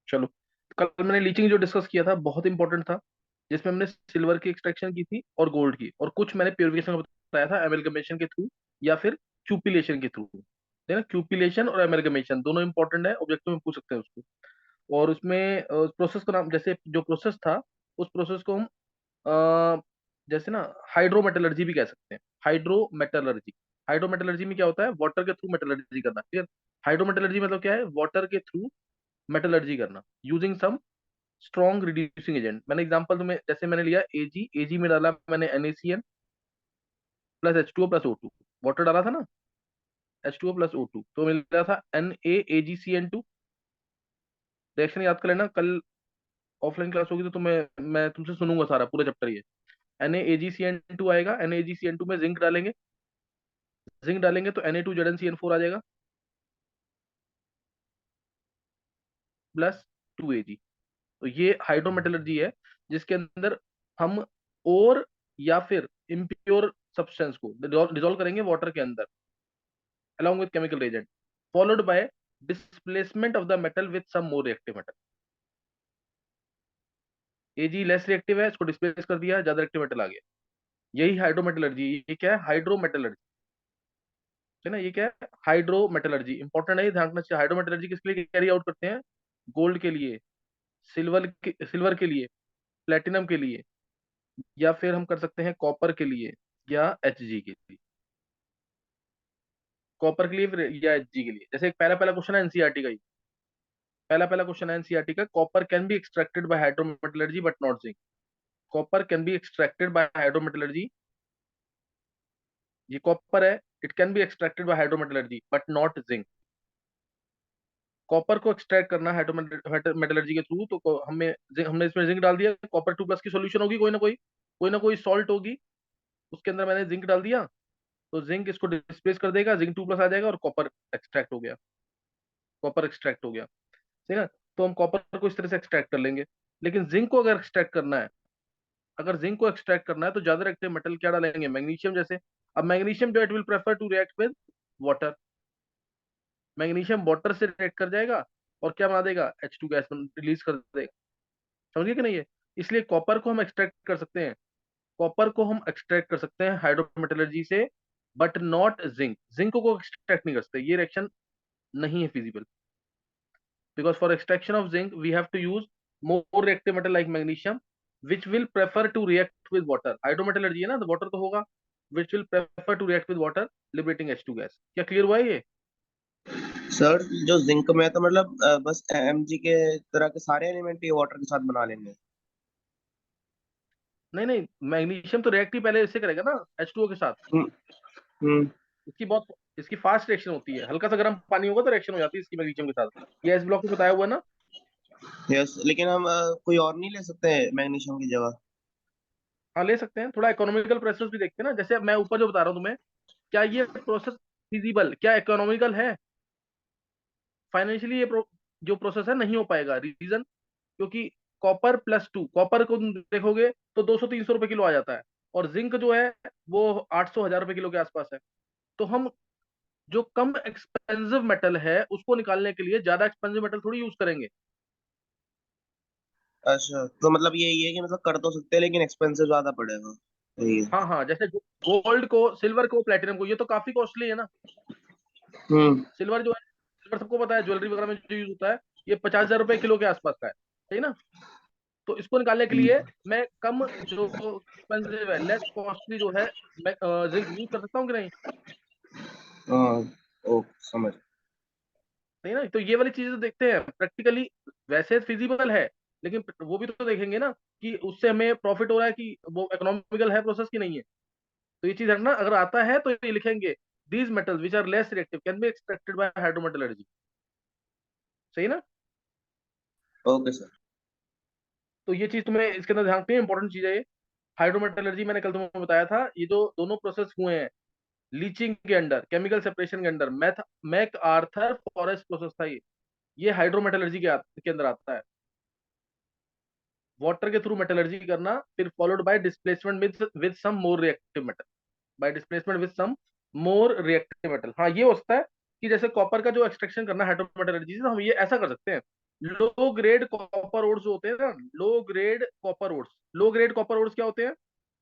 चलो, कल मैंने लीचिंग जो डिस्कस किया था बहुत इंपॉर्टेंट था, जिसमें हमने सिल्वर की एक्सट्रैक्शन की थी और गोल्ड की, और कुछ मैंने प्योरिफिकेशन का बताया था एमलगमेशन के थ्रू या फिर क्यूपिलेशन के थ्रू। है ना, क्यूपिलेशन और एमलगमेशन दोनों इंपॉर्टेंट है, ऑब्जेक्टिव में पूछ सकते हैं उसको। और उसमें प्रोसेस का नाम, जैसे जो प्रोसेस था उस प्रोसेस को हम जैसे ना हाइड्रोमेटलर्जी भी कह सकते हैं। हाइड्रोमेटलर्जी, हाइड्रोमेटलर्जी में क्या होता है, वाटर के थ्रू मेटलर्जी करना, ठीक है। हाइड्रोमेटलर्जी मतलब क्या है, वाटर के थ्रू मेटलर्जी करना using some strong reducing agent. मैंने एग्जांपल तुम्हें, जैसे मैंने लिया एजी, एजी में डाला मैंने NaCN plus H2O plus O2, water डाला था ना, H2O प्लस O2, तो मिल रहा था NaAgCN2। रिएक्शन याद कर लेना, कल ऑफलाइन क्लास होगी तो मैं तुमसे सुनूंगा सारा पूरा चैप्टर ये। NaAgCN2 आएगा, NaAgCN2 में जिंक डालेंगे, जिंक डालेंगे तो Na2ZnCN4 आ जाएगा प्लस 2Ag। तो ये हाइड्रोमेटलर्जी है, जिसके अंदर हम और या फिर इम्प्योर सब्सटेंस को डिसॉल्व करेंगे वाटर के अंदर along with chemical reagent, followed by displacement of the metal with some more reactive metal। Ag less reactive है, इसको डिस्प्लेस कर दिया, ज्यादा रिएक्टिव मेटल आ गया। यही हाइड्रोमेटलर्जी, ये क्या है, हाइड्रोमेटलर्जी, है ना, ये क्या है, हाइड्रोमेटलर्जी। इंपॉर्टेंट है ये, ध्यान रखना चाहिए। हाइड्रोमेटलर्जी किसके लिए कैरी आउट करते हैं, गोल्ड के लिए, सिल्वर के लिए, प्लेटिनम के लिए, या फिर हम कर सकते हैं कॉपर के लिए या Hg के लिए। कॉपर के लिए फिर या Hg के लिए। जैसे एक पहला पहला क्वेश्चन है एनसीईआरटी का ही, पहला पहला क्वेश्चन है एनसीईआरटी का, copper can be extracted by hydrometallurgy but not zinc. Copper can be extracted by hydrometallurgy, ये कॉपर है, it can be extracted by hydrometallurgy but not zinc. Copper को एक्सट्रैक्ट करना हाइड्रोमेटलर्जी के थ्रू, तो हमें हमने इसमें जिंक डाल दिया, कॉपर 2+ की सॉल्यूशन होगी, कोई ना कोई सॉल्ट होगी, उसके अंदर मैंने जिंक डाल दिया, तो जिंक इसको डिस्प्लेस कर देगा, जिंक 2+ आ जाएगा और कॉपर एक्सट्रैक्ट हो गया, कॉपर एक्सट्रैक्ट हो गया। ठीक है, तो हम कॉपर को इस तरह से एक्सट्रैक्ट कर लेंगे। लेकिन जिंक को अगर एक्सट्रैक्ट करना है, अगर जिंक को एक्सट्रैक्ट करना है तो ज्यादा रिएक्टिव मेटल क्या डालेंगे, मैग्नीशियम जैसे। अब मैग्नीशियम जो it will prefer to react with water, magnesium water से रिएक्ट कर जाएगा और क्या बना देगा, H2 गैस रिलीज कर देगा। समझिए कि नहीं है। इसलिए कॉपर को हम एक्सट्रैक्ट कर सकते हैं, कॉपर को हम एक्सट्रैक्ट कर सकते हैं हाइड्रोमेटलर्जी से, बट नॉट जिंक। जिंक को एक्सट्रैक्ट नहीं कर सकते, ये रिएक्शन नहीं है feasible, because for extraction of zinc we have to use more reactive metal like magnesium which will prefer to react with water. Hydrometallurgy है ना, तो वाटर तो होगा, which will prefer to react with water liberating H2 gas. क्या clear हुआ है ये। Sir जो जिंक में है तो मतलब बस Mg के तरह के सारे एलिमेंट ये वाटर के साथ बना लेंगे। नहीं नहीं, मैग्नीशियम तो रिएक्ट ही पहले इससे करेगा ना, H2O के साथ। हम्म। हम्म। इसकी फास्ट रिएक्शन होती है, हल्का सा गर्म पानी होगा तो रिएक्शन हो जाती है इसकी मैग्नीशियम के साथ। ये एस ब्लॉक में बताया हुआ है ना। यस, लेकिन हम कोई और नहीं ले सकते मैग्नीशियम की जगह? हाँ ले सकते हैं, थोड़ा इकोनॉमिकल प्रोसेस भी देखते हैं ना, जैसे मैं ऊपर जो बता रहा हूँ तुम्हें, क्या ये प्रोसेस फिजिबल, क्या इकोनॉमिकल है, फाइनेंशियली ये जो प्रोसेस है नहीं हो पाएगा। रीजन, क्योंकि कॉपर+2, कॉपर को तुम देखोगे तो 200-300 रुपए किलो आ जाता है, और जिंक जो है वो 800-1000 रुपए किलो के आसपास है। तो हम जो कम एक्सपेंसिव मेटल है उसको निकालने के लिए ज्यादा एक्सपेंसिव मेटल थोड़ी यूज करेंगे। अच्छा, तो मतलब ये है कि मतलब कर तो सकते हैं लेकिन एक्सपेंसिव ज्यादा पड़ेगा। सही है। हाँ हाँ, जैसे गोल्ड को, सिल्वर को, प्लेटिनम को, ये तो काफी कॉस्टली है ना। हम्म। सिल्वर जो है, सिल्वर सबको पता है, ज्वेलरी वगैरह में जो यूज होता है, ये 50,000 रुपए किलो के आसपास का है, सही ना। तो इसको निकालने के लिए मैं कम जो एक्सपेंसिव है, लेस कॉस्टली जो है, मैं जिंक यूज कर सकता हूँ कि नहीं। हाँ। ओ, समझ। सही ना, तो ये वाली चीजें तो देखते हैं प्रैक्टिकली। वैसे फिजिबल है, लेकिन वो भी तो देखेंगे ना कि उससे हमें प्रॉफिट हो रहा है कि वो इकोनॉमिकल है प्रोसेस की नहीं है। तो ये चीज रखना, अगर आता है तो ये लिखेंगे, these metals which are less reactive can be extracted by hydrometallurgy. सही ना। Okay sir. तो ये चीज तुम्हें इसके अंदर ध्यान रखनी है, इंपॉर्टेंट चीज है ये। हाइड्रोमेटलर्जी मैंने कल तुम्हें बताया था, ये जो दोनों प्रोसेस हुए हैं लीचिंग के अंडर, केमिकल सेपरेशन के under, MacArthur Forrest process था ये हाइड्रोमेटलर्जी के अंदर आता है। वाटर के थ्रू मेटलर्जी करना, फिर followed by displacement with some more reactive metal, by displacement with some more reactive metal. हाँ ये हो सकता है कि जैसे कॉपर का जो एक्सट्रैक्शन करना है हाइड्रोमेटलर्जी से, हम ये ऐसा कर सकते हैं लो ग्रेड कॉपर ओर्स जो होते हैं ना, लो ग्रेड कॉपर ओर्स क्या होते हैं,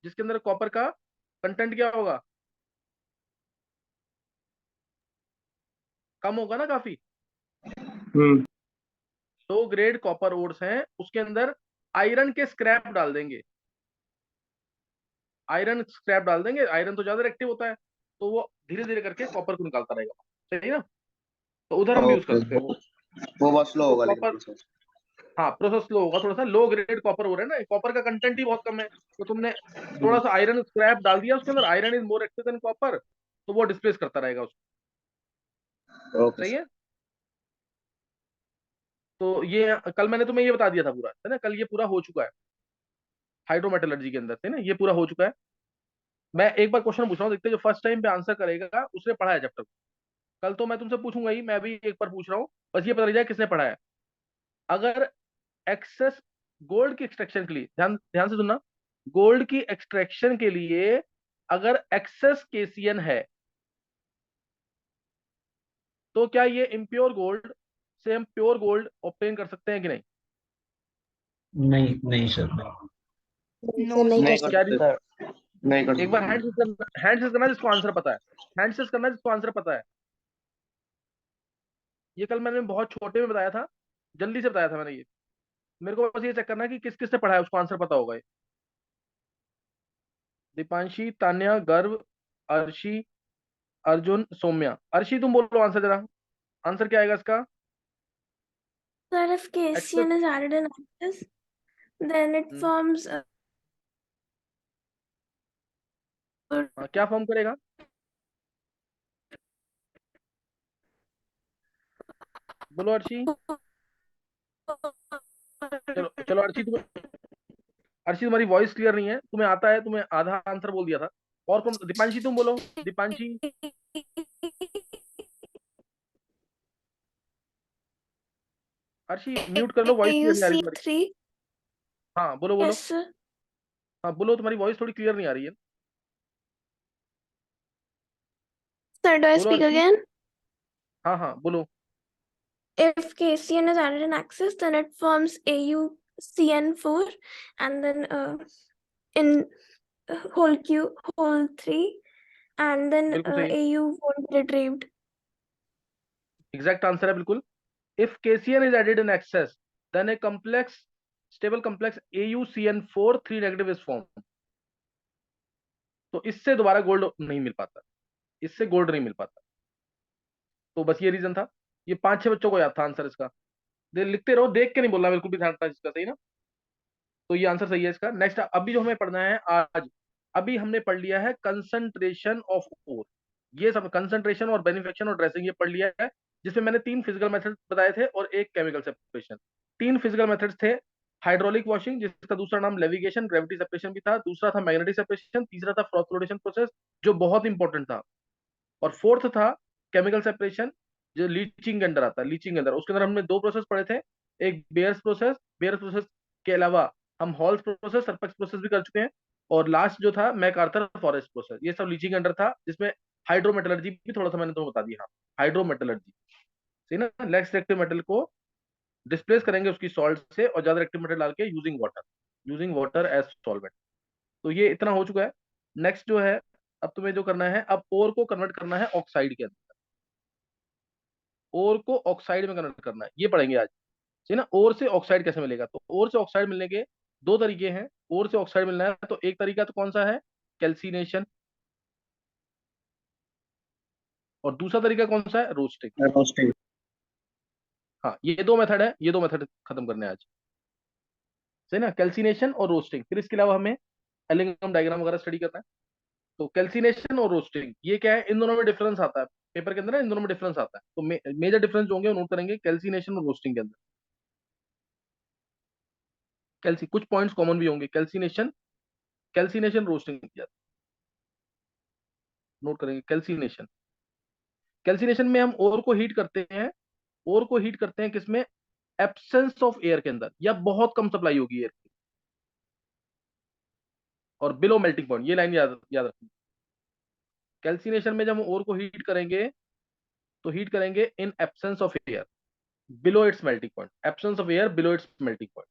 जिसके अंदर कॉपर का कंटेंट क्या होगा, कम होगा ना काफी। हम्म। लो ग्रेड कॉपर ओर्स हैं, उसके अंदर आयरन के स्क्रैप डाल देंगे, आयरन स्क्रैप डाल देंगे, आयरन तो ज्यादा एक्टिव होता है, तो वो धीरे धीरे करके कॉपर को निकालता रहेगा, सही ना। तो उधर हम यूज ओके, करते हैं। वो बहुत स्लो तो होगा लेकिन कॉपर, प्रोसेस। हाँ प्रोसेस स्लो होगा थोड़ा सा, लो ग्रेड कॉपर हो रहा है ना, कॉपर का कंटेंट ही बहुत कम है, तो तुमने थोड़ा सा आयरन स्क्रैप डाल दिया उसके अंदर, iron is more active than copper, तो वो डिस्प्लेस करता रहेगा उसको, ओके सही सर। है। तो ये कल मैंने तुम्हें ये बता दिया था पूरा, है ना, कल ये पूरा हो चुका है हाइड्रोमेटलर्जी के अंदर, है ना, ये पूरा हो चुका है। मैं एक बार क्वेश्चन पूछ रहा हूँ, देखते हैं जो फर्स्ट टाइम पे आंसर करेगा उसने पढ़ा है चैप्टर। कल तो मैं तुमसे पूछूंगा ही, मैं भी एक बार पूछ रहा हूँ, बस ये पता लग जाए किसने पढ़ा है। अगर एक्सेस गोल्ड की एक्सट्रैक्शन के लिए, ध्यान ध्यान से सुनना, गोल्ड की एक्सट्रैक्शन के लिए अगर एक्सेस केसीएन है, तो क्या ये इम्प्योर गोल्ड से हम प्योर गोल्ड ऑब्टेन कर सकते हैं कि नहीं? नहीं नहीं सर, नहीं। नो नहीं कर नहीं कर क्या सकते सकते। सर, नहीं कर एक बार सकते। हैंड से करना जिसको आंसर पता है, हैंड से करना जिसको आंसर पता है। ये कल मैंने बहुत छोटे में बताया था, जल्दी से बताया था मैंने ये, मेरे को बस ये चेक करना है कि किस किस ने पढ़ा है, उसको आंसर पता होगा ये। दीपांशी, तान्या, गर्व, अर्शी, अर्जुन, सौम्या। अर्शी तुम बोलो आंसर जरा, आंसर क्या आएगा इसका? Sir, if excess, KCN is added in axis, then it forms हाँ, क्या फॉर्म करेगा? बोलो अर्शी। चलो चलो अर्शी, तुम्हें, अर्शी तुम्हारी वॉइस क्लियर नहीं है, तुम्हें आता है, तुम्हें आधा आंसर बोल दिया था। और कौन, दीपांशी तुम बोलो, दीपांशी। अर्शी म्यूट कर लो, वॉइस क्लियर नहीं आ रही तुम्हारी। AuC3. हाँ बोलो Yes, बोलो, sir. हाँ बोलो, तुम्हारी वॉइस थोड़ी क्लियर नहीं आ रही है। Sir, do I बोलो speak अर्शी। again? हाँ हाँ बोलो। If KCN is added in axis, then it forms AuCN4, and then in whole 3, and then बिल्कुल सही है, AU won't be retrieved. Exact answer है बिल्कुल। If KCN is added in excess, then a complex stable complex AuCN4 3 negative is form. तो इससे दोबारा gold नहीं मिल पाता, इससे गोल्ड नहीं मिल पाता। तो बस ये रीजन था, ये 5-6 बच्चों को याद था आंसर इसका। लिखते रहो, देख के नहीं बोलना, बिल्कुल भी ध्यान रखना इसका, सही ना। तो ये आंसर सही है इसका। नेक्स्ट अभी जो हमें पढ़ना है आज, अभी हमने पढ़ लिया है कंसंट्रेशन ऑफ ओर, ये सब कंसंट्रेशन और बेनिफिकेशन और ड्रेसिंग ये पढ़ लिया है, जिसमें मैंने 3 फिजिकल मेथड बताए थे और एक केमिकल सेपरेशन। 3 फिजिकल मेथड्स थे, हाइड्रोलिक वॉशिंग जिसका दूसरा नाम लेविगेशन ग्रेविटी सेपरेशन भी था, दूसरा था मैग्नेटिक सेपरेशन, तीसरा था फ्रॉथ फ्लोटेशन प्रोसेस जो बहुत इंपॉर्टेंट था, और फोर्थ था केमिकल सेपरेशन जो लीचिंग के अंदर आता है, लीचिंग के अंदर। उसके अंदर हमने 2 प्रोसेस पढ़े थे, एक बेयर्स प्रोसेस के अलावा हम हॉल्स प्रोसेस, सरपेक्स प्रोसेस भी कर चुके हैं, और लास्ट जो था मैकआर्थर फॉरेस्ट प्रोसेस, ये सब लीचिंग के अंदर था, जिसमें हाइड्रोमेटलर्जी भी थोड़ा सा मैंने तुम्हें बता दिया। हाँ, हाइड्रोमेटलर्जी, सही ना, लेस रिएक्टिव मेटल को डिस्प्लेस करेंगे उसकी सॉल्ट से, और ज्यादा रिएक्टिव मेटल डाल के यूजिंग वाटर एज सॉल्वेंट। तो ये इतना हो चुका है। नेक्स्ट जो है, अब तुम्हें जो करना है, अब ओर को कन्वर्ट करना है ऑक्साइड के अंदर, ओर को ऑक्साइड में कन्वर्ट करना है, ये पढ़ेंगे आज, ठीक है ना। ओर से ऑक्साइड कैसे मिलेगा, तो ओर से ऑक्साइड मिलने के 2 तरीके हैं। ओर से ऑक्साइड मिलना है तो एक तरीका तो कौन सा है, कैल्सिनेशन, और दूसरा तरीका कौन सा है, रोस्टिंग। रोस्टिंग। हाँ, ये 2 मेथड है, ये 2 मेथड खत्म करने हैं आज, सही ना, कैल्सिनेशन और रोस्टिंग। फिर इसके अलावा हमें एलिंगम डायग्राम वगैरह स्टडी करना है। तो कैल्सिनेशन और रोस्टिंग ये क्या है, इन दोनों में डिफरेंस आता है पेपर के अंदर ना, इन दोनों में डिफरेंस आता है, तो मेजर डिफरेंस जो होंगे वो नोट करेंगे कैल्सिनेशन और रोस्टिंग के अंदर। कैल्सी कुछ पॉइंट्स कॉमन भी होंगे, कैल्सिनेशन रोस्टिंग नोट करेंगे। कैल्सिनेशन, कैल्सिनेशन में हम ओर को हीट करते हैं, ओर को हीट करते हैं किसमें, एब्सेंस ऑफ एयर के अंदर, या बहुत कम सप्लाई होगी एयर की, और बिलो मेल्टिंग पॉइंट, ये लाइन याद याद रखनी। कैल्सिनेशन में जब हम ओर को हीट करेंगे, तो हीट करेंगे in absence of air, below it's melting point, absence of air below it's melting point,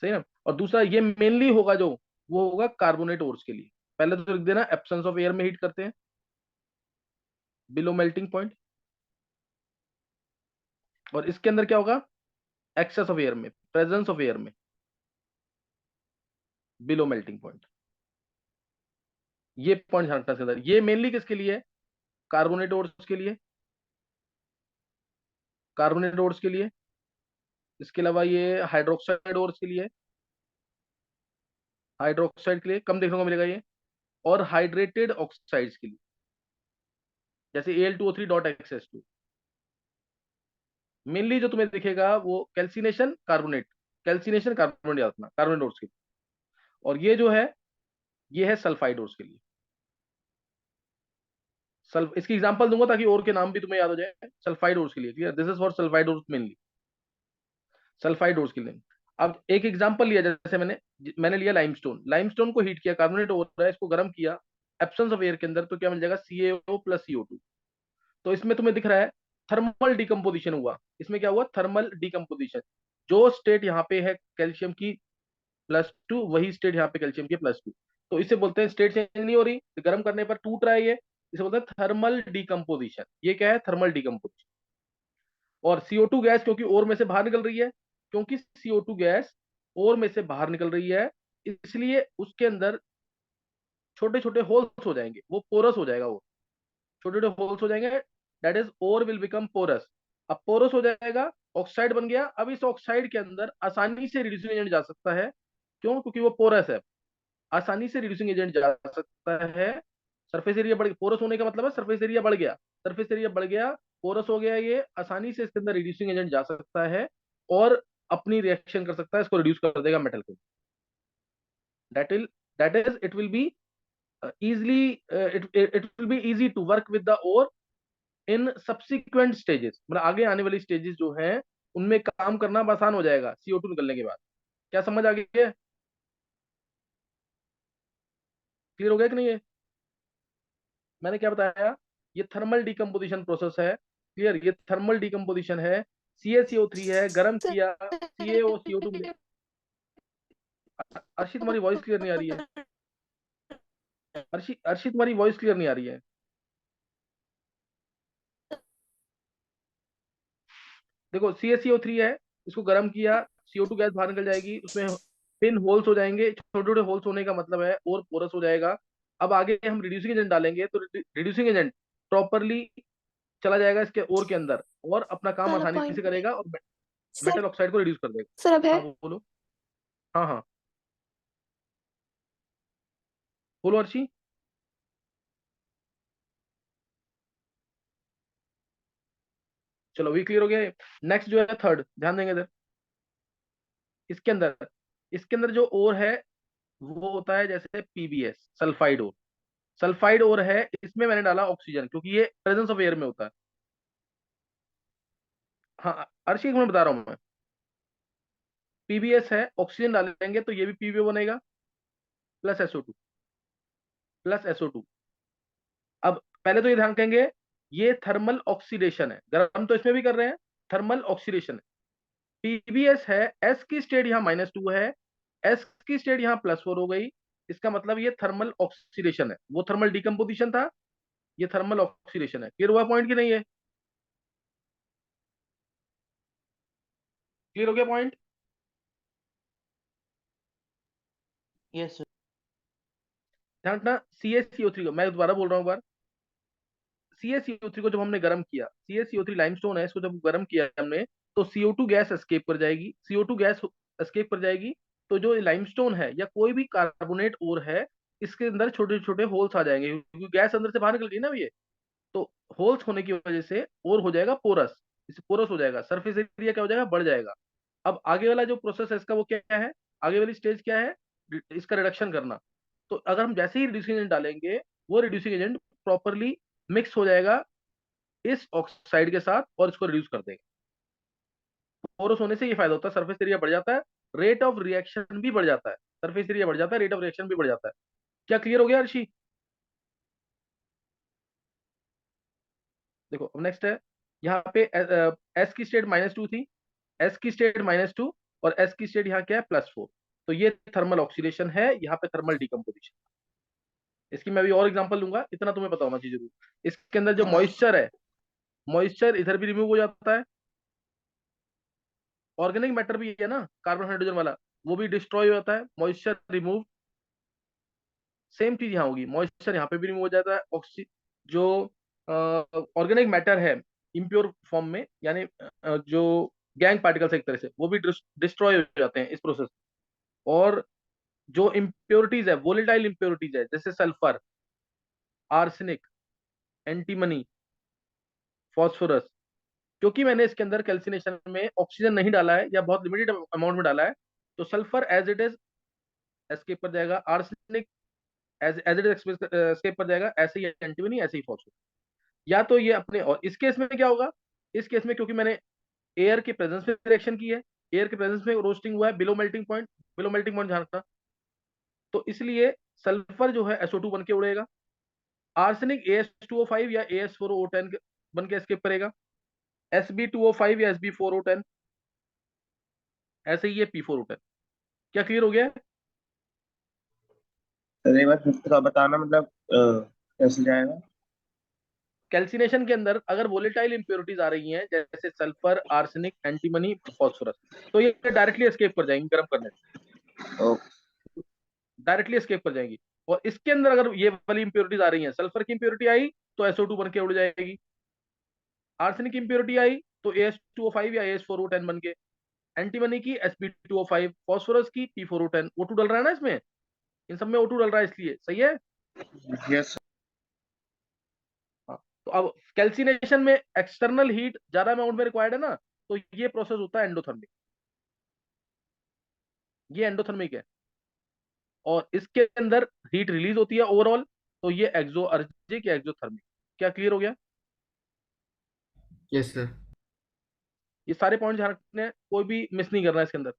सही ना। और दूसरा ये मेनली होगा जो, वो होगा कार्बोनेट ओर्स के लिए। पहले तो लिख देना एब्सेंस ऑफ एयर में हीट करते हैं, बिलो मेल्टिंग पॉइंट। और इसके अंदर क्या होगा, एक्सेस ऑफ एयर में, प्रेजेंस ऑफ एयर में, बिलो मेल्टिंग पॉइंट। ये पॉइंट ध्यान रखना इसके अंदर। ये मेनली किसके लिए है, कार्बोनेट ओर्स के लिए, कार्बोनेट ओर्स के लिए। इसके अलावा ये हाइड्रोक्साइड ओर्स के लिए, हाइड्रोक्साइड के लिए कम देखने को मिलेगा ये। और हाइड्रेटेड ऑक्साइड्स के लिए, जैसे Al2O3.XS2। मेनली जो तुम्हें दिखेगा वो कैल्सिनेशन कार्बोनेट, कैल्सिनेशन कार्बोनेट याद रखना, कार्बोनेट ओर्स के लिए। और ये जो है, ये है सल्फाइड ओर्स के लिए। सल्फ, इसकी एग्जांपल दूंगा ताकि और के नाम भी तुम्हें याद हो जाए। सल्फाइड ओर्स के लिए, clear, this is for sulphide ores mainly, sulphide ores के लिए। अब एक एग्जांपल लिया, जैसे मैंने लिया लाइमस्टोन, लाइमस्टोन को हीट किया, कार्बोनेट हो रहा है, इसको गर्म किया एब्सेंस ऑफ एयर के अंदर, तो क्या मिल जाएगा, CaO प्लस CO2। तो इसमें तुम्हें दिख रहा है थर्मल डिकम्पोजिशन हुआ। इसमें क्या हुआ, थर्मल डिकम्पोजिशन। जो स्टेट यहाँ पे है कैल्शियम की +2, वही स्टेट यहाँ पे कैल्शियम की +2। तो इसे बोलते हैं, स्टेट चेंज नहीं हो रही, गर्म करने पर टूट रहा है ये, इसे बोलते हैं थर्मल डिकम्पोजिशन। ये क्या है, थर्मल डिकम्पोजिशन। और CO2 गैस क्योंकि ओर में से बाहर निकल रही है, क्योंकि CO2 गैस ओर में से बाहर निकल रही है, इसलिए उसके अंदर छोटे छोटे होल्स हो जाएंगे, वो पोरस हो जाएगा, वो छोटे छोटे होल्स हो जाएंगे, that is ore will become porous. अब पोरस हो जाएगा, ऑक्साइड बन गया। अब इस ऑक्साइड के अंदर आसानी से रिड्यूसिंग एजेंट जा सकता है, क्यों, क्योंकि वो पोरस है, आसानी से रिड्यूसिंग एजेंट जा सकता है। सरफेस एरिया बढ़, पोरस होने का मतलब है सरफेस एरिया बढ़ गया, सरफेस एरिया बढ़ गया, पोरस हो गया, ये आसानी से इसके अंदर रिड्यूसिंग एजेंट जा सकता है और अपनी रिएक्शन कर सकता है, इसको रिड्यूस कर देगा मेटल को। That will, that is it will be easily it will be easy to work with the ore in subsequent stages, मतलब आगे आने वाली स्टेजेस जो हैं उनमें काम करना आसान हो जाएगा CO2 निकलने के बाद। क्या समझ आ गई है, क्लियर हो गया कि नहीं है, मैंने क्या बताया, ये थर्मल डिकम्पोजिशन प्रोसेस है, क्लियर, ये थर्मल डिकम्पोजिशन है। CaCO3 है, गर्म किया, CaO CO2 मिले। अर्षित तुम्हारी वॉइस क्लियर नहीं आ रही है, अर्षित तुम्हारी वॉइस क्लियर नहीं आ रही है। देखो CaCO3 है, इसको गर्म किया, CO2 गैस बाहर निकल जाएगी, उसमें पिन होल्स हो जाएंगे, छोटे छोटे होल्स होने का मतलब है और पोरस हो जाएगा। अब आगे हम रिड्यूसिंग एजेंट डालेंगे, तो रिड्यूसिंग एजेंट प्रॉपरली चला जाएगा इसके ओर के अंदर और अपना काम सर आसानी पॉइंट से करेगा और सर मेटल ऑक्साइड को रिड्यूस कर देगा। सर अब है। हाँ बोलो, हाँ हाँ बोलो अर्शी। चलो अभी क्लियर हो गया। नेक्स्ट जो है थर्ड, ध्यान देंगे इधर, इसके अंदर, इसके अंदर जो ओर है वो होता है जैसे PbS, sulphide ore. Sulphide ore है, इसमें मैंने डाला ऑक्सीजन क्योंकि ये प्रेजेंस ऑफ एयर में होता है। हाँ अर्शी एक मिनट बता रहा हूँ मैं, PbS है, ऑक्सीजन डालेंगे तो ये भी PbO बनेगा, +SO2, +SO2। अब पहले तो ये ध्यान रखेंगे, ये थर्मल ऑक्सीडेशन है, गर्म तो इसमें भी कर रहे हैं, थर्मल ऑक्सीडेशन है। PbS है, S की स्टेट यहाँ -2 है, S की स्टेट यहाँ +4 हो गई, इसका मतलब ये थर्मल ऑक्सीडेशन है, वो थर्मल डिकम्पोजिशन था, ये थर्मल ऑक्सीडेशन है। क्लियर हुआ पॉइंट की नहीं है, क्लियर हो गया पॉइंट। Yes sir. ध्यान रखना, CaCO3 को मैं दोबारा बोल रहा हूँ एक बार, CaCO3 को जब हमने गर्म किया, CaCO3 लाइमस्टोन है, इसको जब गर्म किया हमने, तो CO2 गैस एस्केप कर जाएगी, CO2 गैस एस्केप कर जाएगी, तो जो लाइमस्टोन है या कोई भी कार्बोनेट ओर है, इसके अंदर छोटे छोटे होल्स आ जाएंगे, क्योंकि गैस अंदर से बाहर निकल रही है ना ये, तो होल्स होने की वजह से और हो जाएगा पोरस, इसे पोरस हो जाएगा, सरफेस एरिया क्या हो जाएगा, बढ़ जाएगा। अब आगे वाला जो प्रोसेस है इसका, वो क्या है, आगे वाली स्टेज क्या है, इसका रिडक्शन करना। तो अगर हम जैसे ही रिड्यूसिंग एजेंट डालेंगे, वो रिड्यूसिंग एजेंट प्रॉपरली मिक्स हो जाएगा इस ऑक्साइड के साथ और इसको रिड्यूस कर देगा। पोरस होने से ये फायदा होता है, सरफेस एरिया बढ़ जाता है, रेट ऑफ रिएक्शन भी बढ़ जाता है, सरफेस एरिया बढ़ जाता है, रेट ऑफ रिएक्शन भी बढ़ जाता है। क्या क्लियर हो गया अर्शी। देखो अब नेक्स्ट है, यहाँ पे एस की स्टेट -2 थी, एस की स्टेट -2 और एस की स्टेट यहाँ क्या है +4। तो ये थर्मल ऑक्सीडेशन है, यहाँ पे थर्मल डिकम्पोजिशन। इसकी मैं अभी और एग्जांपल लूंगा, इतना तुम्हें पता होना चाहिए जरूर। इसके अंदर जो मॉइस्चर है, मॉइस्चर इधर भी रिमूव हो जाता है, ऑर्गेनिक मैटर भी है ना कार्बन हाइड्रोजन वाला, वो भी डिस्ट्रॉय हो जाता है, मॉइस्चर रिमूव। सेम चीज यहाँ होगी, मॉइस्चर यहाँ पे भी रिमूव हो जाता है, ऑक्सी जो ऑर्गेनिक मैटर है इम्प्योर फॉर्म में, यानी जो गैंग पार्टिकल्स एक तरह से, वो भी डिस्ट्रॉय हो जाते हैं इस प्रोसेस। और जो इम्प्योरिटीज है, वोलेटाइल इम्प्योरिटीज है, जैसे सल्फर, आर्सेनिक, एंटीमनी, फॉस्फोरस, क्योंकि मैंने इसके अंदर कैल्सिनेशन में ऑक्सीजन नहीं डाला है या बहुत लिमिटेड अमाउंट में डाला है, तो sulphur as it is escape कर जाएगा, arsenic as as it is escape कर जाएगा, ऐसे ही एंटीमनी, ऐसे ही फॉस्फोरस। या तो ये अपने, और इस केस में क्या होगा, इस केस में क्योंकि मैंने एयर के प्रेजेंस में रिएक्शन की है, एयर के प्रेजेंस में रोस्टिंग हुआ है below melting point, below melting point ध्यान रखना, तो इसलिए सल्फर जो है SO2 बन के उड़ेगा, आर्सेनिक AS2O5 या AS4O10 बन के एस्केप करेगा, Sb2O5 या Sb4O10, ऐसे ही ये P4O10। क्या क्लियर हो गया है? सर एक बार फिर से बताना, मतलब कैसे जाएगा? कैल्सिनेशन के अंदर अगर वोलेटाइल इंप्योरिटीज आ रही हैं जैसे सल्फर, आर्सेनिक, एंटीमनी, फॉस्फोरस, तो ये डायरेक्टली एस्केप कर जाएंगी गर्म करने से, ओके। डायरेक्टली एस्केप कर जाएंगी। और इसके अंदर अगर ये वाली इंप्योरिटीज आ रही हैं, सल्फर की इंप्योरिटी आई तो SO2 बन के उड़ जाएगी, आर्सेनिक की इंप्योरिटी आई तो AS2O5 या AS4O10 बन के, एंटीमनी की Sp2O5, फॉस्फोरस की P4O10। O2 डल रहा है ना इसमें, इन सब में O2 डल रहा है, इसलिए सही है। यस। हाँ, तो अब कैल्सिनेशन में एक्सटर्नल हीट ज्यादा अमाउंट में रिक्वायर्ड है ना, तो ये प्रोसेस होता है एंडोथर्मिक, ये एंडोथर्मिक है। और इसके अंदर हीट रिलीज होती है ओवरऑल, तो ये एक्सोअर्जिक या एक्सोथर्मिक। क्या क्लियर हो गया? Yes sir. ये सारे पॉइंट ध्यान रखने हैं, कोई भी मिस नहीं करना है इसके अंदर,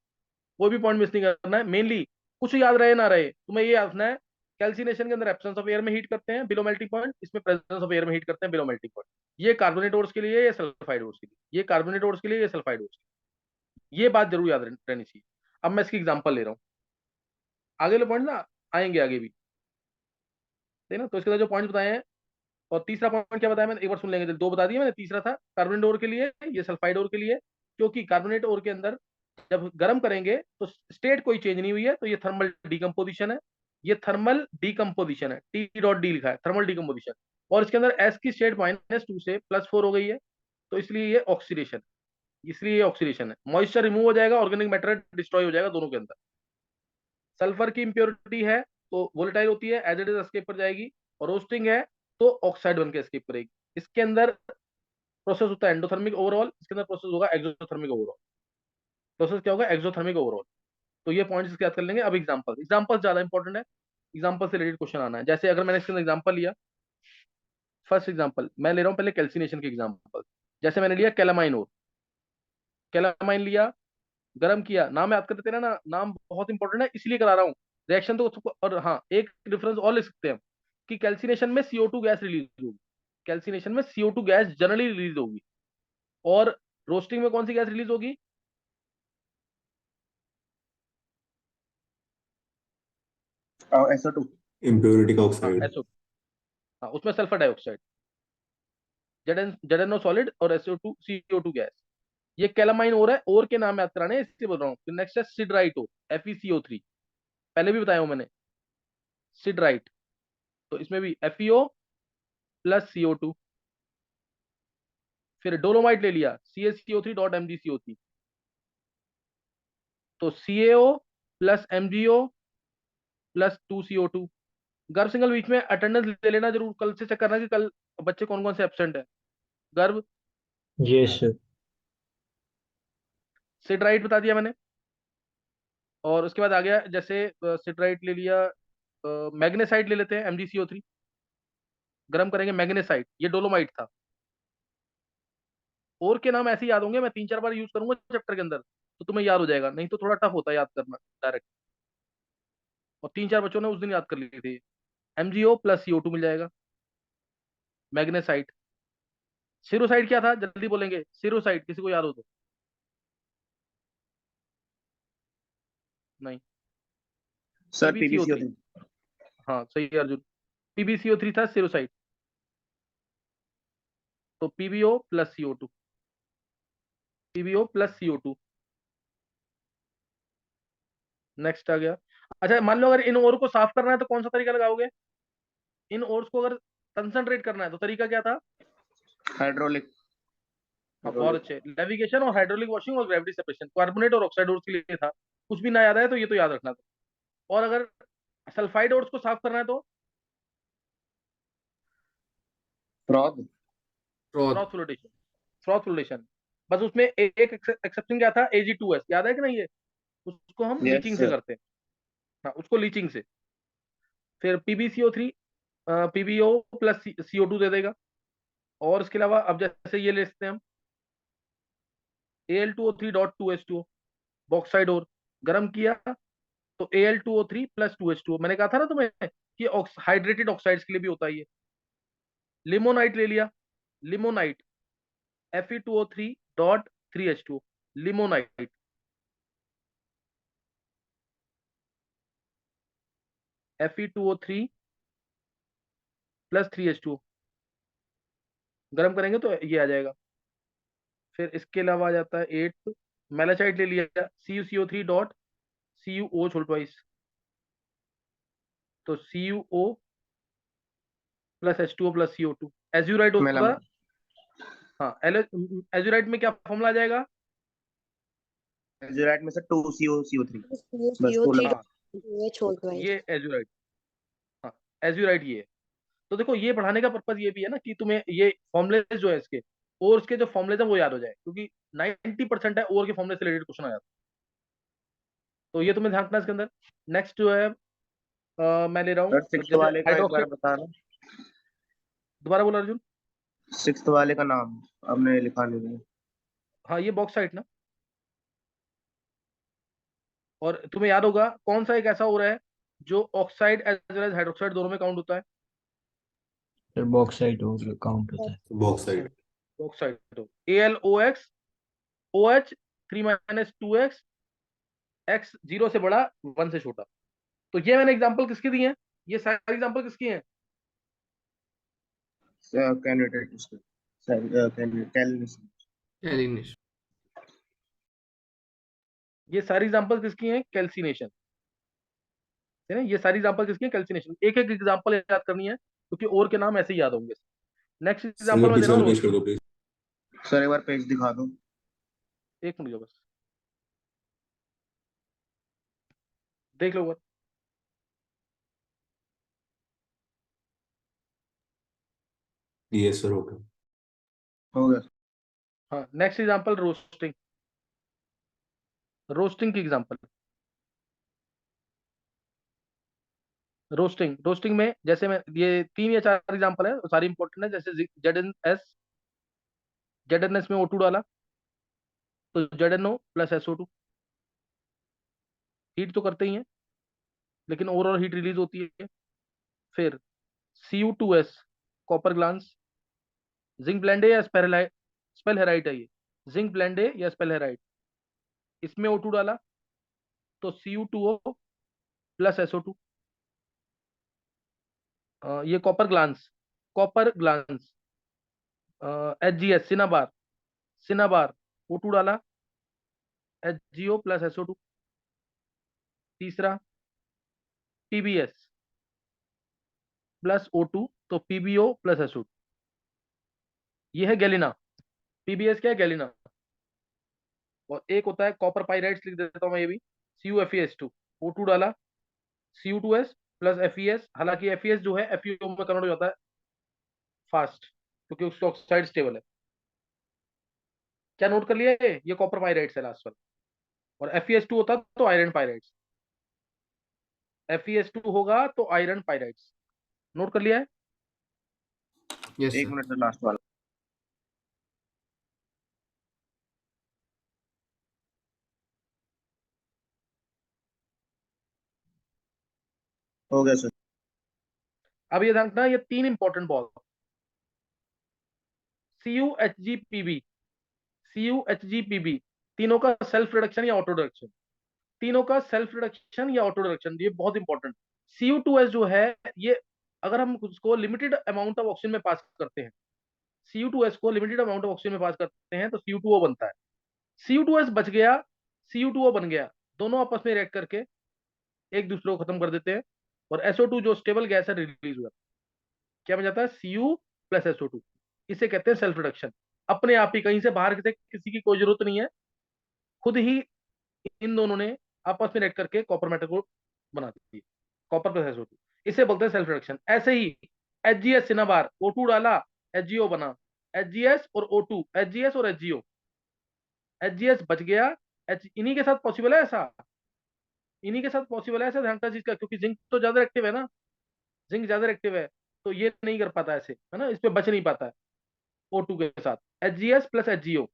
कोई भी पॉइंट मिस नहीं करना है। मेनली कुछ याद रहे ना रहे, तुम्हें ये याद रखना है, कैल्सिनेशन के अंदर एब्सेंस ऑफ एयर में हीट करते हैं बिलो मेल्टिंग पॉइंट, इसमें प्रेजेंस ऑफ एयर में हीट करते हैं बिलो मेल्टिंग पॉइंट। ये कार्बोनेट ओर्स के लिए, ये सल्फाइड ओर्स के लिए, ये कार्बोनेट ओर्स के लिए, ये सल्फाइड ओर्स के लिए, ये बात जरूर याद रहनी चाहिए। अब मैं इसकी एग्जांपल ले रहा हूँ, आगे वाले पॉइंट ना आएंगे आगे भी, ठीक है ना। तो इसके अंदर जो पॉइंट बताए हैं, और तीसरा पॉइंट क्या बताया मैंने, एक बार सुन लेंगे, दो बता दिए मैंने, तीसरा था कार्बोनेट ओर के लिए, ये सल्फाइड ओर के लिए। क्योंकि कार्बोनेट ओर के अंदर जब गर्म करेंगे तो स्टेट कोई चेंज नहीं हुई है, तो ये थर्मल डिकम्पोजिशन है, ये थर्मल डिकम्पोजिशन है, T.D लिखा है, थर्मल डिकम्पोजिशन। और इसके अंदर एस की स्टेट -2 से +4 हो गई है, तो इसलिए ये ऑक्सीडेशन, इसलिए ये ऑक्सीडेशन है। मॉइस्चर रिमूव हो जाएगा, ऑर्गेनिक मैटर डिस्ट्रॉय हो जाएगा दोनों के अंदर। सल्फर की इंप्योरिटी है तो वोलेटाइल होती है, एज इट इज एस्केप कर जाएगी, और रोस्टिंग है तो ऑक्साइड बन के एस्केप करेगी। इसके अंदर प्रोसेस होता है एंडोथर्मिक ओवरऑल, इसके अंदर प्रोसेस होगा एक्सोथर्मिक ओवरऑल। प्रोसेस क्या होगा, एक्सोथर्मिक ओवरऑल। तो ये पॉइंट्स याद कर लेंगे। अब एग्जांपल, एग्जांपल ज्यादा इंपॉर्टेंट है, एग्जांपल से रिलेटेड क्वेश्चन आना है। जैसे अगर मैंने इसके अंदर एग्जांपल लिया, फर्स्ट एग्जांपल मैं ले रहा हूँ पहले कैल्सिनेशन के एग्जांपल। जैसे मैंने लिया कैलामाइन ओर, कैलामाइन लिया, गर्म किया, नाम याद कर लेते हैं ना, नाम बहुत इंपॉर्टेंट है इसलिए करा रहा हूँ। रिएक्शन तो और हाँ, एक डिफरेंस और लिख सकते हैं हम, कि कैल्सिनेशन में CO2 गैस रिलीज होगी, कैल्सिनेशन में CO2 गैस जनरली रिलीज होगी, और रोस्टिंग में कौन सी गैस रिलीज होगी? SO2। इम्प्योरिटी का हाँ ऑक्साइड। SO, हाँ उसमें सल्फर डाइऑक्साइड, ZnO सॉलिड और SO2 CO2 गैस। ये कैलामाइन ओर है, ओर के नाम याद कराने हैं, इससे बोल रहा हूँ। फिर नेक्स्ट है सिडराइट ओर, FeCO3, पहले भी बताया हूँ मैंने, सिडराइट। तो इसमें भी FeO प्लस CO2। फिर डोलोमाइट ले लिया, CaCO3.MgCO3, तो CaO plus MgO plus 2CO2। गर्भ सिंगल बीच में अटेंडेंस ले लेना जरूर, कल से चेक करना कि कल बच्चे कौन कौन से एब्सेंट है। गर्भ, यस सर। सिडराइट बता दिया मैंने। और उसके बाद आ गया, जैसे सिडराइट ले लिया, मैग्नेसाइट ले लेते हैं, MgCO3, गर्म करेंगे मैग्नेसाइट, ये डोलोमाइट था। और के नाम ऐसे ही याद होंगे, मैं 3-4 बार यूज करूंगा चैप्टर के अंदर, तो तुम्हें याद हो जाएगा, नहीं तो थोड़ा टफ होता है याद करना डायरेक्ट। और 3-4 बच्चों ने उस दिन याद कर लिए थे। MgO प्लस CO2 मिल जाएगा, मैग्नेसाइट। सिरोसाइड क्या था, जल्दी बोलेंगे, सिरोसाइड किसी को याद हो तो? नहीं। Sir PbCO3। PbCO3। हाँ सही है अर्जुन, PbCO3 था सिरोसाइड। तो PbO plus CO2, PbO plus CO2। Next आ गया। अच्छा मान लो अगर इन ओर को साफ करना है तो कौन सा तरीका लगाओगे? इन ओर्स को अगर कंसंट्रेट करना है तो तरीका क्या था? हाइड्रोलिक। हाँ बहुत अच्छे, नेविगेशन और हाइड्रोलिक वॉशिंग और ग्रेविटी सेपरेशन, कार्बोनेट और ऑक्साइड ओर्स के लिए था। कुछ भी ना याद आए तो ये तो याद रखना था। और अगर सल्फाइड ओर्स को साफ करना है तो froth. Fraud. Froth flotation, froth flotation. बस उसमें एक एक्सेप्शन क्या था, Ag2S, याद है कि नहीं? ये उसको हम यस लीचिंग से सर। करते हैं। हाँ उसको लीचिंग से। फिर PbCO3 PbO प्लस CO2 दे देगा। और इसके अलावा अब जैसे ये ले सकते हैं हम Al2O3.2H2O, बॉक्साइड और गर्म किया तो Al2O3 प्लस 2H2O। मैंने कहा था ना तुम्हें कि हाइड्रेटेड ऑक्साइड्स के लिए भी होता है ये। लिमोनाइट ले लिया, limonite Fe2O3.3H2O, limonite. Fe2O3 plus 3H2O, गर्म करेंगे तो ये आ जाएगा। फिर इसके अलावा आ जाता है 8, मेलाचाइट ले लिया, CuCO3.CuO छोड़ ट्वाइस, तो CuO plus H2O plus CO2। एज्यूराइट होगा। मेलामाइन। हाँ एज्यूराइट में क्या फॉर्मूला आ जाएगा? एज़ुराइट में से 2CuCO3। बस CO 2 थ्री लगा। हाँ छोड़ दो ये एज्यूराइट। हाँ एज्यूराइट ये है। तो देखो ये पढ़ाने का पर्पज ये भी है ना कि तुम्हें ये फॉर्मुले जो है इसके और उसके जो फॉर्मुले हैं वो याद हो जाए, क्योंकि 90% है और के फॉर्मुले से रिलेटेड क्वेश्चन आ जाता है। तो ये तुम्हें ध्यान रखना है इसके अंदर। नेक्स्ट जो है मैं ले रहा हूँ सर सिक्स्थ जैसे वाले का एक बार हाइड्रोक्साइड। बताना। दोबारा बोला अर्जुन। सिक्स्थ वाले का नाम आपने लिखा नहीं है। हाँ ये बॉक्साइट ना। और तुम्हें याद होगा कौन सा एक ऐसा हो रहा है जो oxide as well as hydroxide दोनों में काउंट होता है? फिर बॉक्साइट हो काउंट होता है। बॉक्साइड। बॉक्साइट हो, AlOX OH3 - 2x, x 0 से बड़ा 1 से छोटा। तो ये मैंने एग्जांपल किसकी दी है? ये सारी एग्जांपल किसकी हैं? कैंडिडेट उसके कैलिनेशन। एलिनेशन। ये सारी एग्जांपल किसकी हैं? कैल्सिनेशन, है ना? ये सारी एग्जांपल किसकी हैं? कैल्सिनेशन। एक एक एग्जांपल याद करनी है क्योंकि और के नाम ऐसे ही याद होंगे। नेक्स्ट सर एग्जांपल मैं मैं दे पीछे रहा हूँ वाला पेज कर रोस्टिंग। दो प्लीज। सर एक बार पेज दिखा दो। एक मिनट बस देख लो एक बार। ये सर ओके। हो गया। हाँ नेक्स्ट एग्जांपल रोस्टिंग, रोस्टिंग की एग्जांपल। रोस्टिंग, रोस्टिंग में जैसे मैं ये 3 या 4 एग्जांपल है, सारी इंपॉर्टेंट है। जैसे जेड एन एस में O2 डाला तो ZnO प्लस SO2, हीट तो करते ही हैं लेकिन ओवरऑल हीट रिलीज होती है। फिर Cu2S, copper glance, zinc blende या स्पेल हेराइट है ये, जिंक ब्लेंडे या स्पेल हेराइट। इसमें O2 डाला तो Cu2O प्लस SO2। ये copper glance, copper glance, HGS cinnabar, cinnabar O2 डाला HGO प्लस SO2। तीसरा PBS प्लस O2 तो PBO प्लस SO2। ये है गैलिना। PBS क्या है? गैलिना। और एक होता है कॉपर पाइराइट्स, लिख देता हूं मैं ये भी, CuFeS2, O2 डाला Cu2S प्लस FeS। हालांकि FeS जो है FeO में कन्वर्ट हो जाता है फास्ट क्योंकि उसका ऑक्साइड स्टेबल है। क्या नोट कर लिया ये कॉपर पाइराइट्स है लास्ट वाला। और FeS2 होता तो आयरन पाइराइट्स, FeS2 होगा तो आयरन पाइराइट्स। नोट कर लिया है? यस एक सर। मिनट लास्ट वाला। हो गया सर। अब ये ध्यान रखना, ये 3 इंपॉर्टेंट बॉल, CuHgPb, CuHgPb तीनों का सेल्फ रिडक्शन या ऑटो रिडक्शन, तीनों का सेल्फ रिडक्शन या ऑटो रिडक्शन, ये बहुत इंपॉर्टेंट। Cu2S जो है, ये अगर हम उसको लिमिटेड अमाउंट ऑफ ऑक्सीजन में पास करते हैं, Cu2S को लिमिटेड अमाउंट ऑफ ऑक्सीजन में पास करते हैं तो Cu2O बनता है। Cu2S बच गया, Cu2O बन गया, दोनों आपस में रिएक्ट करके एक दूसरे को खत्म कर देते हैं और SO2 जो स्टेबल गैस है रिलीज हुआ, क्या बन जाता है? Cu plus SO2। इसे कहते हैं सेल्फ रिडक्शन। अपने आप ही, कहीं से बाहर से किसी की कोई जरूरत नहीं है, खुद ही इन दोनों ने आपस में रिएक्ट करके कॉपर मेटल को बना दी, कॉपर प्लस SO2। इसे बोलते हैं सेल्फ रिडक्शन। ऐसे ही HGS सिनाबार, O2 डाला, HgO बना, HGS और O2, HGS और HgO, HGS बच गया, इन्हीं के साथ पॉसिबल है ऐसा, इन्हीं के साथ पॉसिबल है ऐसा, ध्यान का चीज का, क्योंकि जिंक तो ज्यादा एक्टिव है ना, जिंक ज्यादा एक्टिव है, तो ये नहीं कर पाता ऐसे, है ना, इस पे बच नहीं पाता है। O2 के साथ HGS प्लस HgO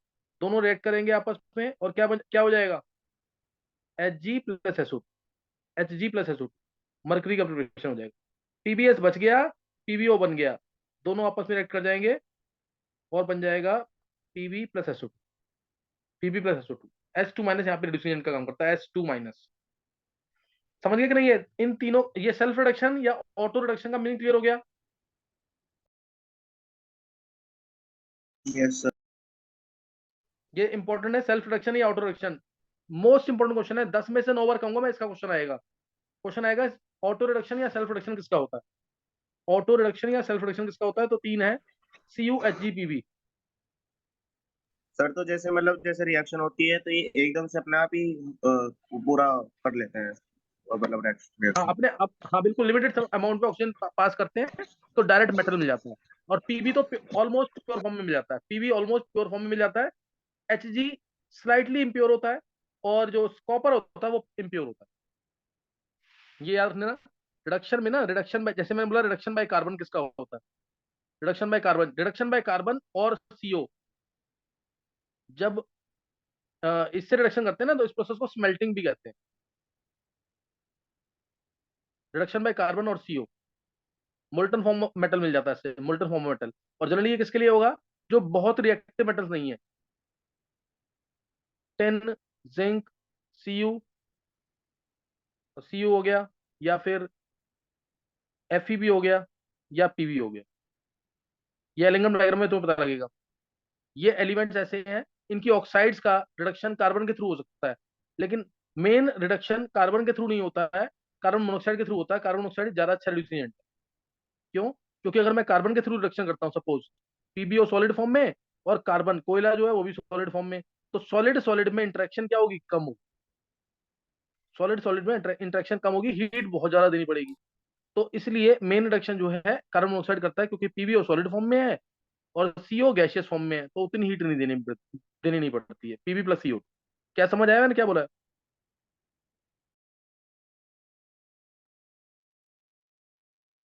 दोनों रिएक्ट करेंगे आपस में और क्या हो जाएगा? Hg plus SO2, Hg plus SO2, mercury का प्रिपरेशन हो जाएगा। PbS बच गया, PbO बन गया, दोनों आपस में रिएक्ट कर जाएंगे और बन जाएगा Pb plus SO2, Pb plus SO2। H2 minus यहाँ पे रिड्यूसिंग एजेंट का काम करता है, H2 माइनस। समझ गए कि नहीं? है इन तीनों, ये सेल्फ रिडक्शन या ऑटो रिडक्शन का मीनिंग क्लियर हो गया? Yes sir. ये इंपॉर्टेंट है, सेल्फ रिडक्शन या auto reduction, most important question है, 10 में से 9 बार कहूंगा मैं, इसका क्वेश्चन आएगा। क्वेश्चन आएगा ऑटो रिडक्शन या सेल्फ रिडक्शन किसका होता है, ऑटो रिडक्शन या सेल्फ रिडक्शन किसका होता है? तो तीन है, CuHgPb। सर तो जैसे मतलब जैसे रिएक्शन होती है तो ये एकदम से अपने आप ही पूरा कर लेते हैं, मतलब हाँ रिएक्शन। अपने आप, हाँ बिल्कुल, लिमिटेड अमाउंट पे ऑक्सीजन पास करते हैं तो डायरेक्ट मेटल मिल जाता है। और पीबी तो ऑलमोस्ट प्योर फॉर्म में मिल जाता है, पीबी ऑलमोस्ट प्योर फॉर्म में मिल जाता है। Hg स्लाइटली इम्प्योर होता है और जो कॉपर होता है वो इम्प्योर होता है, ये याद रखना। रिडक्शन में ना, रिडक्शन बाय, जैसे मैंने बोला रिडक्शन बाय कार्बन किसका होता है? Reduction by carbon, reduction by carbon और CO जब इससे रिडक्शन करते हैं ना तो इस प्रोसेस को स्मेल्टिंग भी कहते हैं। रिडक्शन बाय कार्बन और CO, मोल्टन फॉर्म मेटल मिल जाता है इससे, मोल्टन फॉर्म मेटल। और जनरली ये किसके लिए होगा? जो बहुत रिएक्टिव मेटल्स नहीं है, टिन, जिंक, Cu हो गया, या फिर Fe हो गया, या Pb हो गया। ये एलिंगम डायग्राम में तो पता लगेगा। ये एलिमेंट्स ऐसे हैं, इनकी ऑक्साइड्स का रिडक्शन कार्बन के थ्रू हो सकता है, लेकिन मेन रिडक्शन कार्बन के थ्रू नहीं होता है, कार्बन मोनोऑक्साइड के थ्रू होता है। कार्बन मोनोऑक्साइड ज्यादा अच्छा रिड्यूसिंग एजेंट है। क्यों? क्योंकि अगर मैं कार्बन के थ्रू रिडक्शन करता हूँ, सपोज पीबीओ सॉलिड फॉर्म में और कार्बन कोयला जो है वो भी सॉलिड फॉर्म में, तो सॉलिड सॉलिड में इंटरेक्शन क्या होगी? कम होगी। सॉलिड सॉलिड में इंटरेक्शन कम होगी, हीट बहुत ज्यादा देनी पड़ेगी। तो इसलिए मेन रिडक्शन जो है कार्बन मोनोऑक्साइड करता है, क्योंकि पीबीओ सॉलिड फॉर्म में है और सीओ गैसियस फॉर्म में है, तो उतनी हीट नहीं देनी नहीं पड़ती है। PB plus CO. क्या समझ आया मैंने क्या बोला?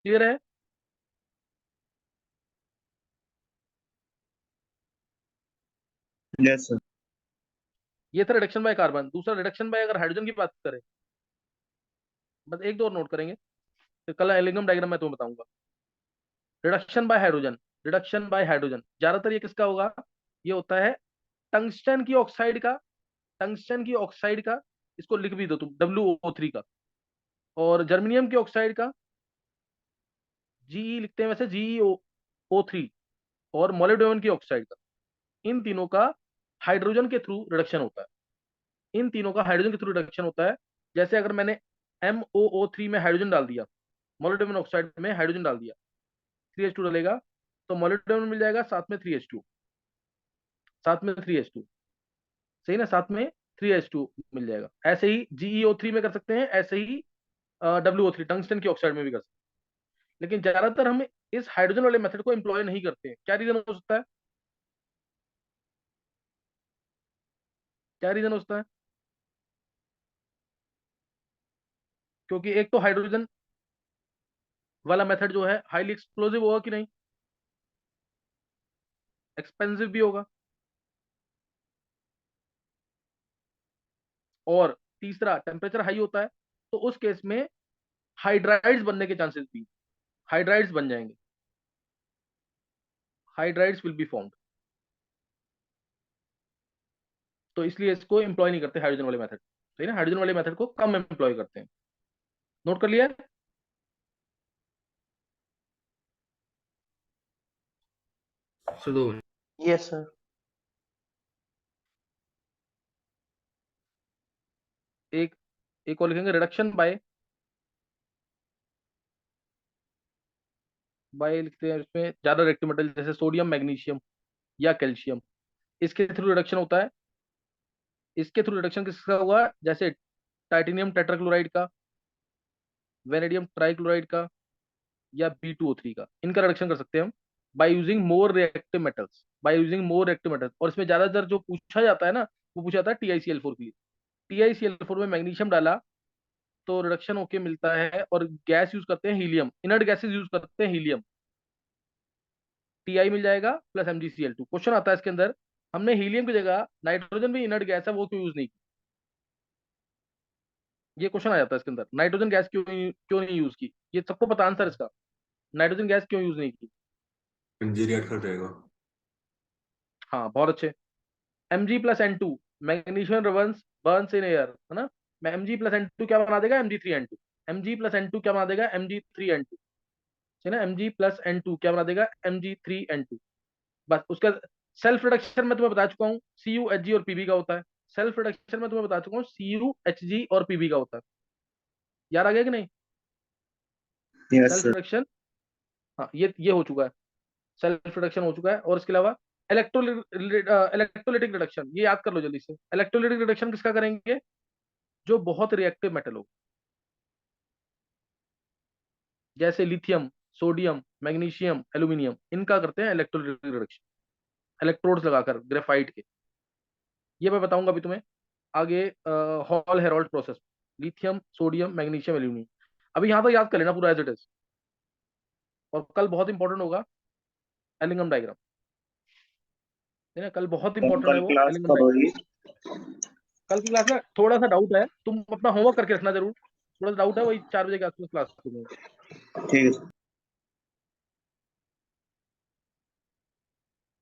क्लियर है? Yes sir. ये था रिडक्शन बाय कार्बन। दूसरा रिडक्शन बाय अगर हाइड्रोजन की बात करें, बस एक दो और नोट करेंगे, फिर कल एलिंगम डायग्राम मैं तुम्हें बताऊंगा। Reduction bye hydrogen, reduction bye hydrogen ज्यादातर ये किसका होगा? ये होता है टंगस्टन की ऑक्साइड का, टंगस्टन की ऑक्साइड का, इसको लिख भी दो तुम, WO3 का। और जर्मेनियम की ऑक्साइड का, जीई लिखते हैं वैसे, GeO3। और मोलिब्डेनम की ऑक्साइड का। इन तीनों का हाइड्रोजन के थ्रू रिडक्शन होता है, इन तीनों का हाइड्रोजन के थ्रू रिडक्शन होता है। जैसे अगर मैंने MOO3 में हाइड्रोजन डाल दिया, मोलिब्डेनम ऑक्साइड में हाइड्रोजन डाल दिया, 3H2 डलेगा, तो मोलिब्डेनम मिल जाएगा, साथ में 3H2, साथ में 3H2, सही ना, साथ में 3H2 मिल जाएगा। ऐसे ही GeO3 में कर सकते हैं, ऐसे ही WO3 टंगस्टन की ऑक्साइड में भी कर सकते हैं। लेकिन ज्यादातर हम इस हाइड्रोजन वाले मेथड को एम्प्लॉय नहीं करते हैं। क्या रीजन हो सकता है? क्या रीजन हो सकता है? क्योंकि एक तो हाइड्रोजन वाला मेथड जो है हाईली एक्सप्लोसिव होगा कि नहीं, एक्सपेंसिव भी होगा, और तीसरा टेम्परेचर हाई होता है, तो उस केस में हाइड्राइड्स बनने के चांसेस भी, हाइड्राइड्स बन जाएंगे, हाइड्राइड्स विल बी फॉर्म्ड। तो इसलिए इसको एम्प्लॉय नहीं करते हाइड्रोजन वाले मेथड, सही ना, हाइड्रोजन वाले मेथड को कम एम्प्लॉय करते हैं। नोट कर लिया है? Sir 2 yes sir. एक और लिखेंगे रिडक्शन बाय लिखते हैं इसमें ज्यादा रिएक्टिव मेटल जैसे सोडियम, मैग्नीशियम या कैल्शियम, इसके थ्रू रिडक्शन होता है। इसके थ्रू रिडक्शन किसका हुआ, जैसे टाइटेनियम टेट्राक्लोराइड का, वेनेडियम ट्राइक्लोराइड का या B2O3 का, इनका रिडक्शन कर सकते हैं हम by using more reactive metals, और इसमें ज्यादातर जो पूछा जाता है ना, वो पूछा जाता है TiCl4 के लिए। TiCl4 में मैग्नीशियम डाला तो रिडक्शन होके मिलता है, और गैस यूज करते हैं हीलियम, इनर्ट गैसेस यूज करते हैं हीलियम, Ti मिल जाएगा प्लस MgCl2। क्वेश्चन आता है इसके अंदर, हमने हीलियम की जगह नाइट्रोजन भी इनर्ट गैस है वो क्यों यूज नहीं की, ये क्वेश्चन आ जाता है इसके अंदर, नाइट्रोजन गैस क्यों नहीं यूज की, ये सबको पता आंसर इसका, नाइट्रोजन गैस क्यों यूज नहीं की। एनर्जी रिएक्ट कर जाएगा। हाँ बहुत अच्छे। Mg plus N2, magnesium Burns in air, है ना, Mg प्लस N2 क्या बना देगा, Mg3N2, Mg प्लस N2 क्या बना देगा, Mg3N2, है ना, Mg प्लस N2 क्या बना देगा, Mg3N2। बस उसका सेल्फ रिडक्शन मैं तुम्हें बता चुका हूँ, Cu Hg और Pb का होता है। सेल्फ रिडक्शन मैं तुम्हें बता चुका हूँ, Cu Hg और Pb का होता है। यार आ गया कि नहीं? Yes self sir. रिडक्शन, हाँ ये हो चुका है, सेल्फ रिडक्शन हो चुका है। और इसके अलावा इलेक्ट्रोलिटिक रिडक्शन, ये याद कर लो जल्दी से। इलेक्ट्रोलिटिक रिडक्शन किसका करेंगे, जो बहुत रिएक्टिव मेटल हो, जैसे लिथियम, सोडियम, मैग्नीशियम, एल्यूमिनियम, इनका करते हैं इलेक्ट्रोलिटिक रिडक्शन, इलेक्ट्रोड्स लगाकर ग्रेफाइट के। ये मैं बताऊंगा अभी तुम्हें आगे, hall Harold process, lithium, sodium, magnesium, aluminium. अभी यहाँ तक याद कर लेना पूरा एज इट इज, और कल बहुत इंपॉर्टेंट होगा एलिंगम डायग्राम, है ना, कल बहुत इंपॉर्टेंट है कल वो क्लास एलिंगम कब डायग्राम। होगी? कल की क्लास में थोड़ा सा डाउट है, तुम अपना होमवर्क करके रखना जरूर, थोड़ा सा डाउट है, वही 4 बजे के आसपास क्लास। ठीक है।